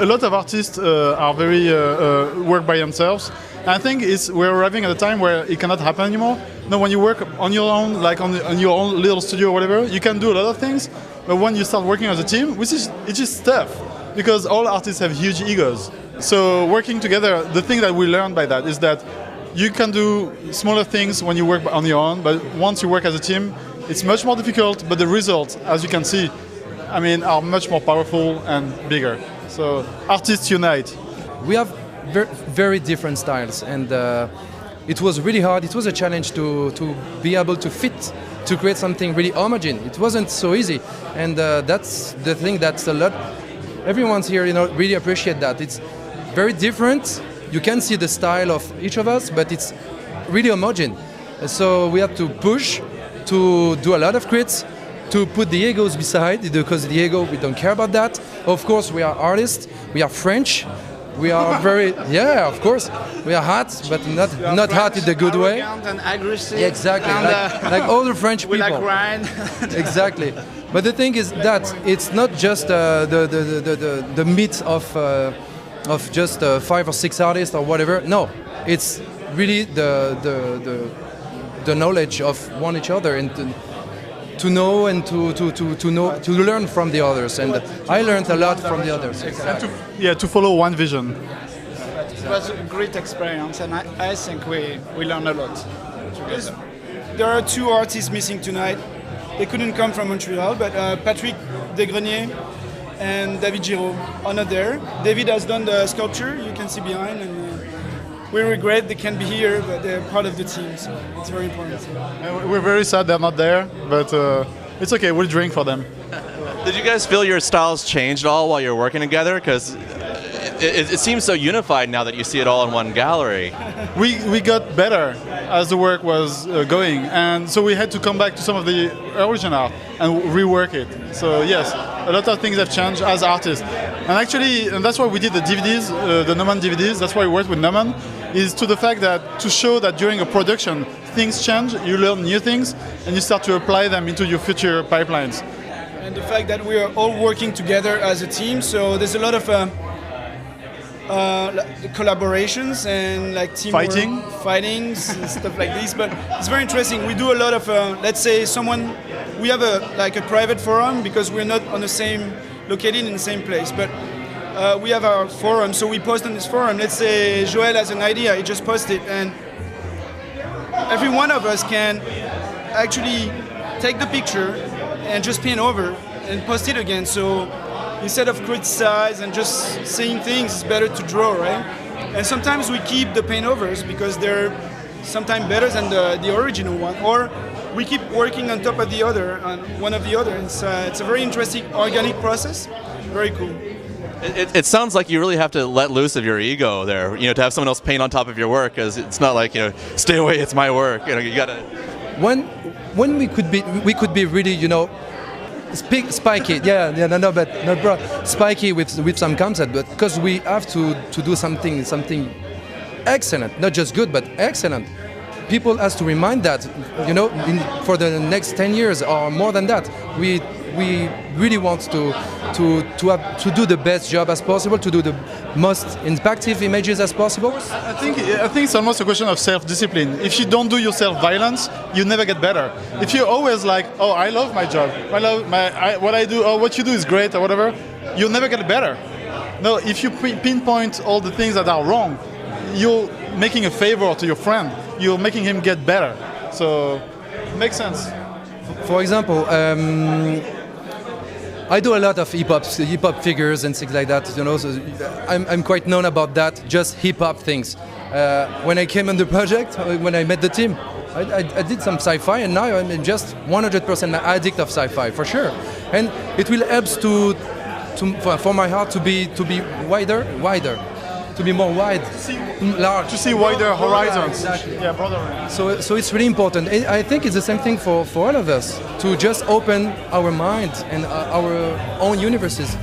A lot of artists are very work by themselves. And I think we're arriving at a time where it cannot happen anymore. No, when you work on your own, like on your own little studio or whatever, you can do a lot of things. But when you start working as a team, it's just tough because all artists have huge egos. So working together, the thing that we learned by that is that you can do smaller things when you work on your own, but once you work as a team, it's much more difficult, but the results, as you can see, are much more powerful and bigger. So artists unite. We have very different styles, and it was really hard. It was a challenge to be able to fit, to create something really homogeneous. It wasn't so easy, and that's the thing that's a lot. Everyone's here, really appreciate that. It's very different. You can see the style of each of us, but it's really homogeneous. So we have to push to do a lot of crits, to put the egos beside, because the ego, we don't care about that. Of course, we are artists, we are French, we are very, yeah, of course, we are hot, but not hot in the good way. And aggressive. Yeah, exactly, and, like all the French people. We like grind. Exactly. But the thing is that it's not just the myth of just 5 or 6 artists or whatever. No, it's really the knowledge of one each other and to know and to learn from the others. And I learned a lot from the others. Exactly. To follow one vision. It was a great experience, and I think we learned a lot. There are 2 artists missing tonight. They couldn't come from Montreal, but Patrick Desgreniers and David Giraud are not there. David has done the sculpture, you can see behind, and we regret they can't be here, but they're part of the team, so it's very important. We're very sad they're not there, but it's okay, we'll drink for them. Did you guys feel your styles changed at all while you're working together? Because it seems so unified now that you see it all in one gallery. We got better as the work was going, and so we had to come back to some of the original and rework it. So yes, a lot of things have changed as artists. And that's why we did the DVDs, the Gnomon DVDs, that's why we worked with Gnomon, is to the fact that to show that during a production, things change, you learn new things, and you start to apply them into your future pipelines. And the fact that we are all working together as a team, so there's a lot of collaborations and like teamwork, fightings and stuff like this. But it's very interesting. We do a lot of, let's say, we have a private forum because we're not located in the same place. But we have our forum, so we post on this forum. Let's say Joël has an idea, he just posted, and every one of us can actually take the picture and just pin over and post it again. So instead of criticize and just saying things, it's better to draw, right? And sometimes we keep the paint overs because they're sometimes better than the original one, or we keep working on top of the other, on one of the other. It's a very interesting organic process, very cool. It sounds like you really have to let loose of your ego there, to have someone else paint on top of your work, because it's not like, stay away, it's my work. You gotta. When we could be really, spiky, spiky with some concept, but because we have to do something excellent, not just good, but excellent. People has to remind that, for the next 10 years or more than that, we really want to do the best job as possible, to do the most impactful images as possible. I think it's almost a question of self-discipline. If you don't do yourself violence, you never get better. If you're always like, oh, I love my job, what I do, or what you do is great, or whatever, you'll never get better. No, if you pinpoint all the things that are wrong, you're making a favor to your friend. You're making him get better. So it makes sense. For example, I do a lot of hip hop figures and things like that. So I'm quite known about that. Just hip hop things. When I came on the project, when I met the team, I did some sci-fi, and now I'm just 100% addict of sci-fi for sure. And it will help for my heart to be wider. To be more wide, large. To see wider horizons. Exactly. Yeah, broader. So it's really important. I think it's the same thing for all of us, to just open our mind and our own universes.